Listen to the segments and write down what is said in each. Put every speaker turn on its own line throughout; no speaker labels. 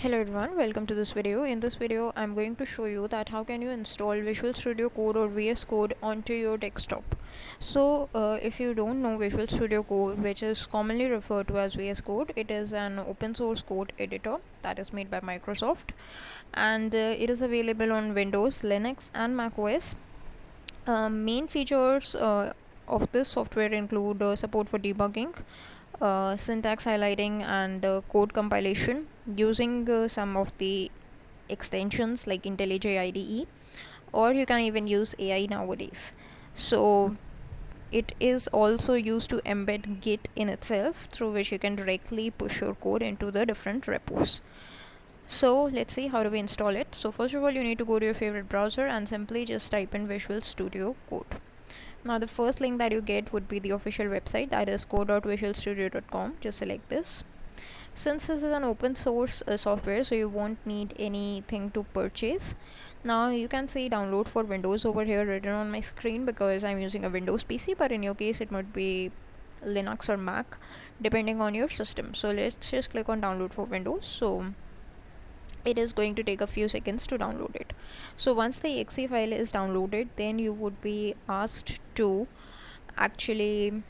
Hello everyone, welcome to this video. In this video, I'm going to show you that how can you install Visual Studio Code or VS Code onto your desktop. So if you don't know Visual Studio Code, which is commonly referred to as VS Code, it is an open source code editor that is made by Microsoft, and it is available on Windows, Linux and Mac OS. Main features of this software include support for debugging, syntax highlighting and code compilation using some of the extensions like IntelliJ IDE, or you can even use AI nowadays. So it is also used to embed Git in itself, through which you can directly push your code into the different repos. So let's see how do we install it. So first of all, you need to go to your favorite browser and simply just type in Visual Studio Code. Now the first link that you get would be the official website, that is code.visualstudio.com. Just select this. Since this is an open source software, so you won't need anything to purchase. Now you can see download for Windows over here written on my screen because I'm using a Windows PC, but in your case it might be Linux or Mac depending on your system. So let's just click on download for Windows. So it is going to take a few seconds to download it. So once the exe file is downloaded, then you would be asked to actually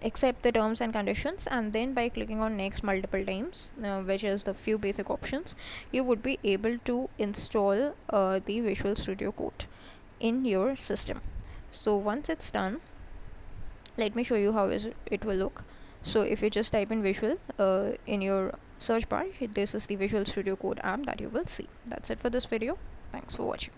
accept the terms and conditions, and then by clicking on next multiple times, which is the few basic options, you would be able to install the Visual Studio Code in your system. So once it's done, let me show you how it will look. So if you just type in Visual in your search bar, this is the Visual Studio Code app that you will see. That's it for this video. Thanks for watching.